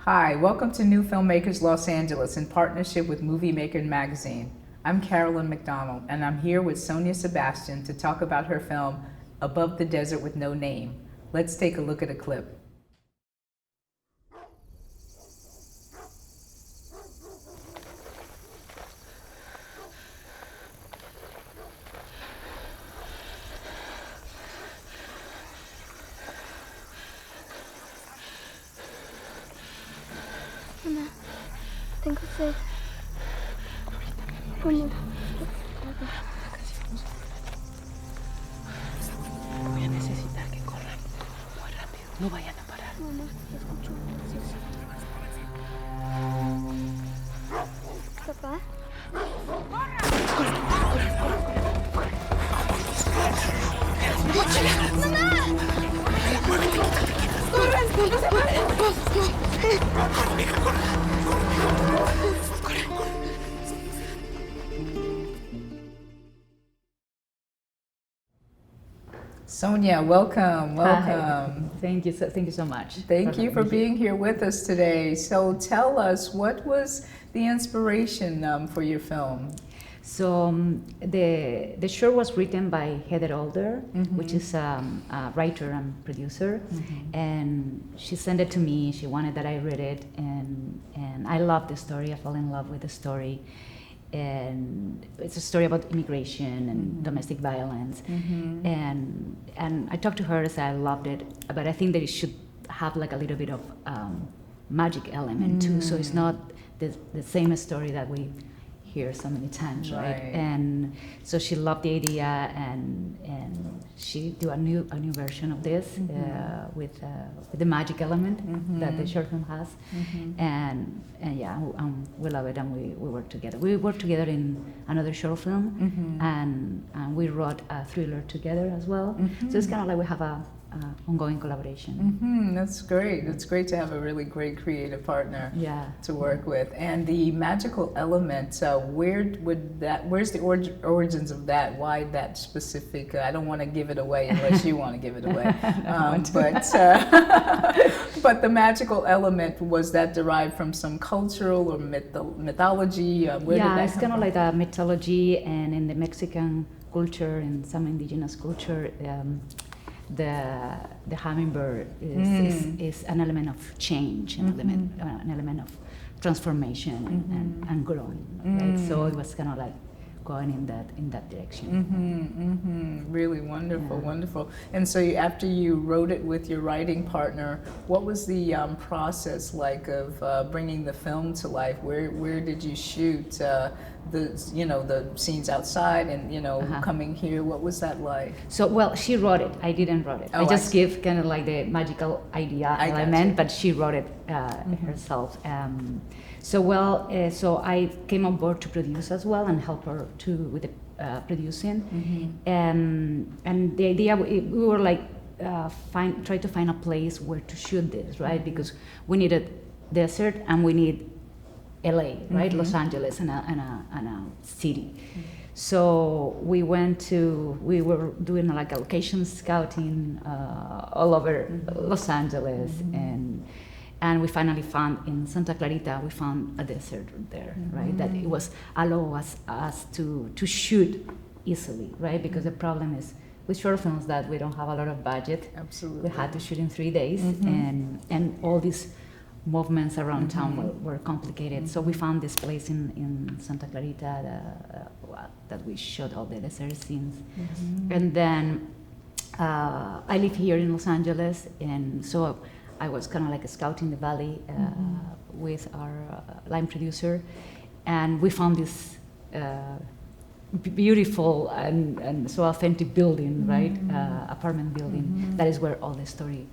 Hi, welcome to New Filmmakers Los Angeles in partnership with Maker magazine. I'm Carolyn McDonald, and I'm here with Sonia Sebastian to talk about her film, Above the Desert with No Name. Let's take a look at a clip. Mamá, tengo sed. Mamá. Voy a necesitar que corran muy rápido. No vayan a parar. Mamá, escucho voces. Papá. Sonia, welcome, welcome. Hi. Thank you so much. Thank you for being here with us today. So tell us, what was the inspiration for your film? So the short was written by Heather Alder, which is a writer and producer, and she sent it to me. She wanted that I read it, and I loved the story. I fell in love with the story, and it's a story about immigration and domestic violence. And I talked to her and said I loved it, but I think that it should have like a little bit of magic element too. So it's not the same story that we hear so many times, right? And so she loved the idea, and she do a new version of this with the magic element that the short film has, and yeah, we love it, and we work together. We worked together in another short film, and we wrote a thriller together as well. So it's kind of like we have a ongoing collaboration. That's great. It's great to have a really great creative partner to work with. And the magical element, where's the origins of that? Why that specific? I don't want to give it away unless you want to give it away. But the magical element, was that derived from some cultural or mythology? It's kind of like a mythology, and in the Mexican culture and some indigenous culture, the hummingbird is an element of change, an element of transformation and growing. Right? So it was kind of like going in that direction. Really wonderful, wonderful. And so after you wrote it with your writing partner, what was the process like of bringing the film to life? Where did you shoot the scenes outside and coming here? What was that like? So well, she wrote it. I didn't write it. I just give kind of like the magical idea element, but she wrote it herself. So I came on board to produce as well and help her with the producing. And the idea, we were like try to find a place where to shoot this, right? Because we needed desert and we need LA, right? Los Angeles and a city. So we were doing like a location scouting all over Los Angeles, and we finally found in Santa Clarita, we found a desert there, right? That it was allow us to shoot easily, right? Because the problem is with short films that we don't have a lot of budget. Absolutely. We had to shoot in 3 days, and all these movements around town were complicated. So we found this place in Santa Clarita that we shot all the desert scenes. And then I live here in Los Angeles, and so I was kind of like scouting the valley with our line producer, and we found this beautiful and so authentic building, right? Apartment building. That is where all the story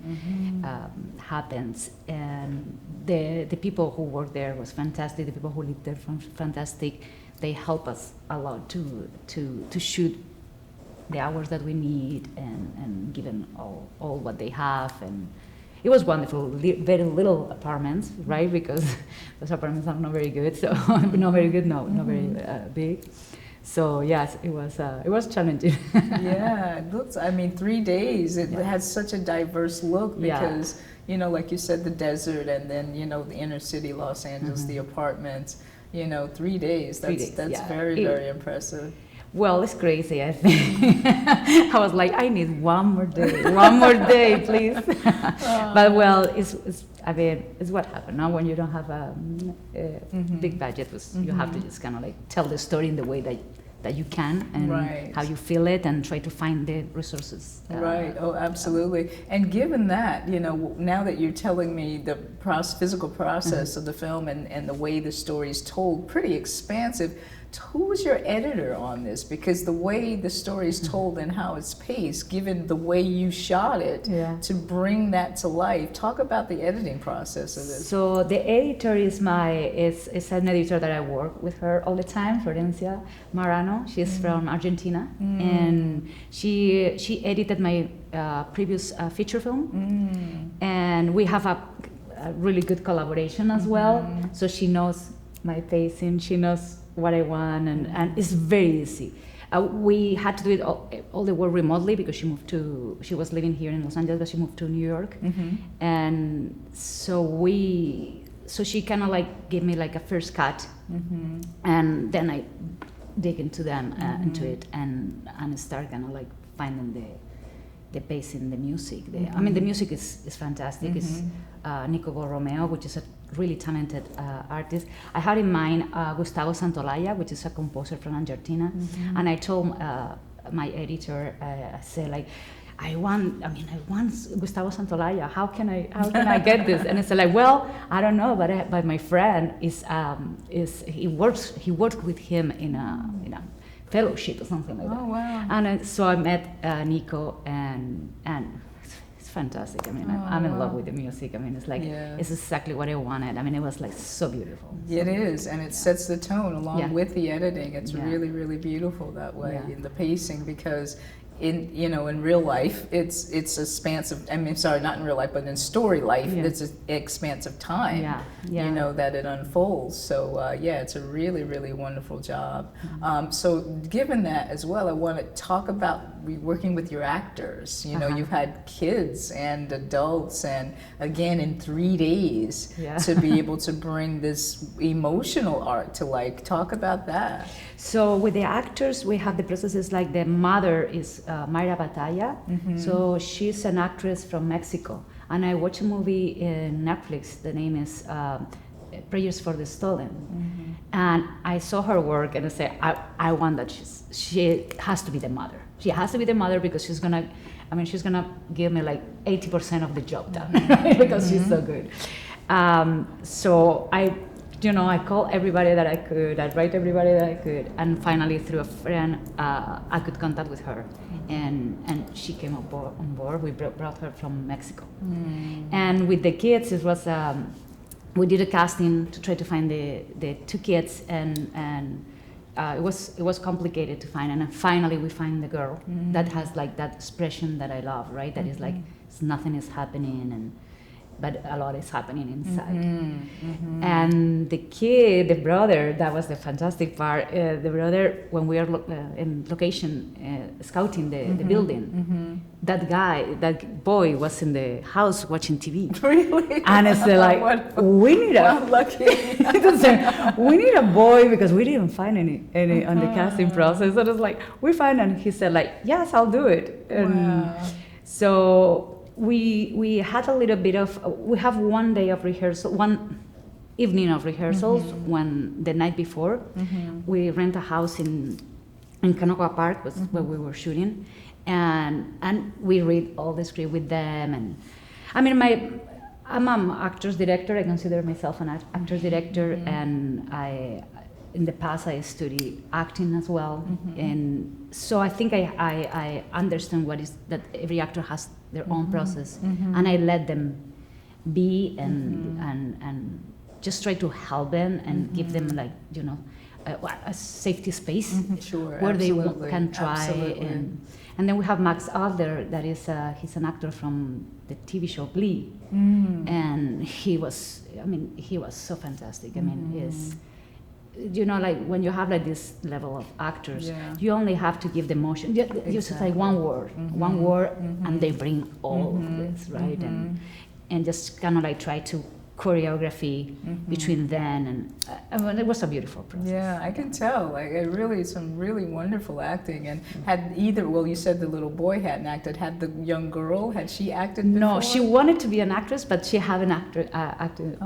happens. And the people who worked there was fantastic. The people who lived there were fantastic. They help us a lot to shoot the hours that we need and give them all what they have. And it was wonderful. Very little apartments, right? Because those apartments are not very good. So not very good, not very big. So yes, it was challenging. Yeah, it looks. I mean, 3 days. It has such a diverse look because you know, like you said, the desert, and then, you know, the inner city Los Angeles, the apartments, you know, 3 days. That's yeah. very impressive. Well, it's crazy, I think. I was like, I need one more day, please. But well, I mean, it's what happened. Now, when you don't have a big budget, you have to just kind of like tell the story in the way that you can, and how you feel it, and try to find the resources. Right. Oh, absolutely. And given that, you know, now that you're telling me the physical process of the film and the way the story is told, pretty expansive. Who was your editor on this? Because the way the story is told and how it's paced, given the way you shot it, to bring that to life, talk about the editing process of this. So the editor is an editor that I work with her all the time, Florencia Marano. She's from Argentina, and she edited my previous feature film, and we have a really good collaboration as well. So she knows my pacing, she knows what I want, and it's very easy. We had to do it all the work remotely because she was living here in Los Angeles, but she moved to New York, and so she kind of like gave me like a first cut, and then I dig into into it and start kind of like finding the pacing, the music. I mean, the music is fantastic. It's Nico Borromeo, which is a really talented artist. I had in mind Gustavo Santolaya, which is a composer from Argentina, and I told my editor, I said like, I want Gustavo Santolaya. How can I get this? And I said like, well, I don't know, but my friend he worked with him in a fellowship or something like that. Oh wow! And so I met Nico, and it's fantastic. I mean, I'm in love with the music. I mean, it's like it's exactly what I wanted. I mean, it was like so beautiful. It is, and it sets the tone along with the editing. It's really beautiful that way in the pacing, because in real life, it's expansive. I mean, sorry, not in real life, but in story life, it's an expansive time. You know, that it unfolds. So it's a really wonderful job. So given that as well, I want to talk about working with your actors. You know, you've had kids and adults, and again in 3 days to be able to bring this emotional art to life. Talk about that. So with the actors, we have the processes like the mother is Mayra Batalla. So she's an actress from Mexico. And I watched a movie in Netflix. The name is Prayers for the Stolen. And I saw her work, and I said, I want that. She has to be the mother. She has to be the mother, because she's gonna give me like 80% of the job done, because she's so good. So I called everybody that I could, I write everybody that I could, and finally through a friend, I could contact with her, and she came on board. We brought her from Mexico. And with the kids, it was, we did a casting to try to find the 2 kids, and it was complicated to find, and finally we find the girl that has like that expression that I love, right? That is like, nothing is happening, but a lot is happening inside. And the kid, the brother, that was the fantastic part. The brother, when we were in location scouting the building, that boy was in the house watching TV. Really? And it's like, we need we need a boy, because we didn't find any on the casting process. So it was like, we find, and he said like, yes, I'll do it. And so we had a little bit of, we have one day of rehearsal, one evening of rehearsals, when the night before, we rent a house in Canoga Park, was where we were shooting, and we read all the script with them. And I mean, I'm an actor's director. I consider myself an actor's director, and in the past I studied acting as well, and so I think I understand what is that every actor has their own process, and I let them be and just try to help them and give them like a safety space where they can try. And then we have Max Adler, that is he's an actor from the TV show Glee, and he was so fantastic. I mean, he's, like when you have like this level of actors, you only have to give the motion. Just like one word, and they bring all of this, right? and just kind of like try to choreography between then and it was a beautiful process. Yeah, I can tell. Like, it really, some really wonderful acting. And had either, well, you said the little boy hadn't acted. Had the young girl, had she acted before? No, she wanted to be an actress, but she haven't acted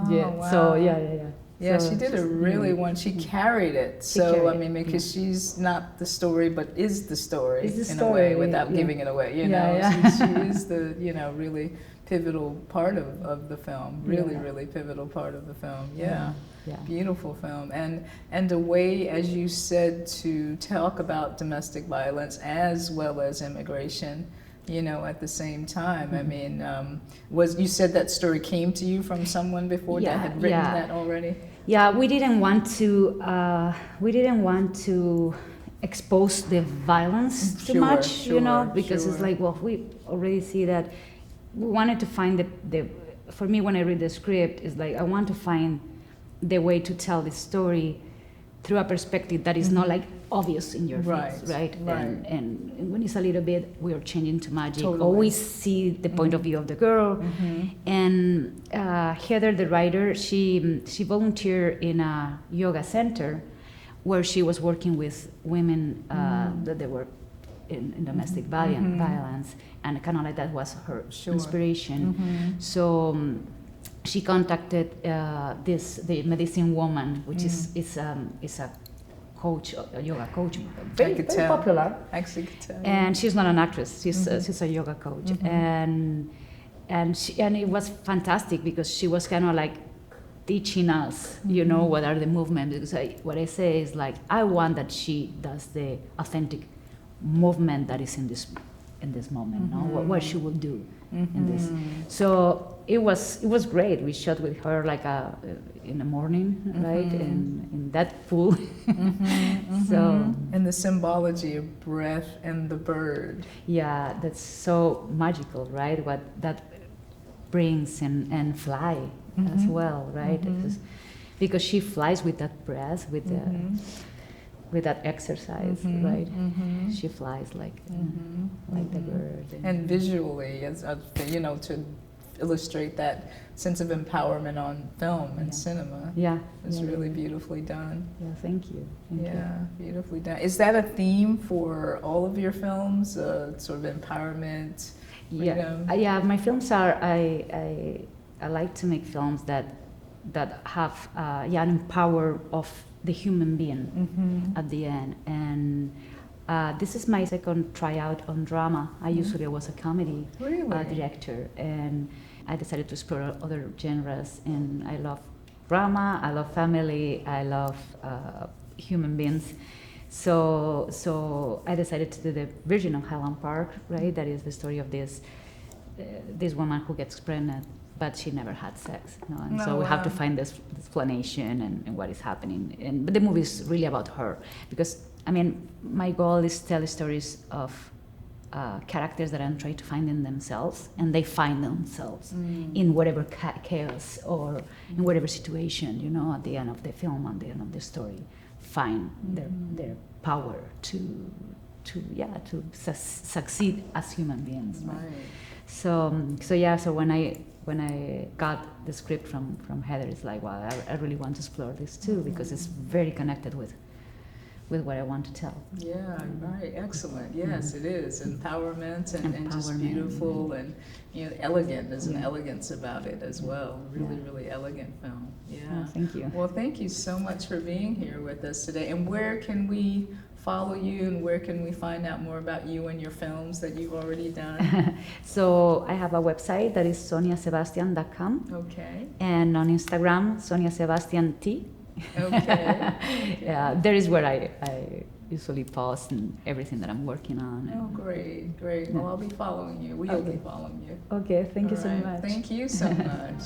yet. Wow. So yeah. Yeah, So she did a really one. She carried it. So I mean, because she's not the story, but is the story in a way, without giving it away. You know, she is the really pivotal part of the film. Really pivotal part of the film. Yeah. Beautiful film, and a way, as you said, to talk about domestic violence as well as immigration. At the same time. I mean, you said that story came to you from someone before that had written that already? Yeah, we didn't want to expose the violence too much, because it's like, well, we already see that. We wanted to find for me, when I read the script, it's like I want to find the way to tell the story through a perspective that is not like obvious in your face, right? And when it's a little bit, we are changing to magic. Totally. Always see the point of view of the girl. And Heather, the writer, she volunteered in a yoga center where she was working with women that they were in domestic violence, and kind of like that was her inspiration. So. She contacted the medicine woman, which is a coach, a yoga coach, very popular. Actually, could tell. And she's not an actress; she's a yoga coach, and it was fantastic because she was kind of like teaching us, what are the movements. Because what I say is like, I want that she does the authentic movement that is in this moment, what she will do in this. So it was great. We shot with her like in the morning, right, in that pool. So and the symbology of breath and the bird. Yeah, that's so magical, right? What that brings and fly as well, right? Because she flies with that breath, with that exercise, right? She flies like the bird. And visually, to illustrate that sense of empowerment on film and cinema. Yeah. It's really beautifully done. Yeah, thank you. Thank you. Beautifully done. Is that a theme for all of your films, sort of empowerment, freedom? Yeah, my films are, I like to make films that have an empower of the human being at the end. And this is my second tryout on drama. I usually was a comedy director, and I decided to explore other genres. And I love drama, I love family, I love human beings. So I decided to do the Virgin of Highland Park, right? That is the story of this woman who gets pregnant, but she never had sex. And so we have to find this explanation and what is happening. But the movie is really about her, because I mean, my goal is to tell stories of characters that I'm trying to find in themselves, and they find themselves in whatever chaos or in whatever situation, at the end of the film, at the end of the story, find their power to succeed as human beings. Right? So when I got the script from Heather, it's like, wow, I really want to explore this too, because it's very connected with what I want to tell. Yeah, right. Excellent. Yes, it is. Empowerment and just beautiful and elegant. There's an elegance about it as well. Really elegant film. Yeah. Oh, thank you. Well, thank you so much for being here with us today. And where can we follow you, and where can we find out more about you and your films that you've already done? So I have a website that is soniasebastian.com. Okay. And on Instagram, soniasebastiant. Okay. Yeah, there is where I usually post and everything that I'm working on. Oh, great. Well, I'll be following you. We'll be following you. Okay, thank you so much. Thank you so much.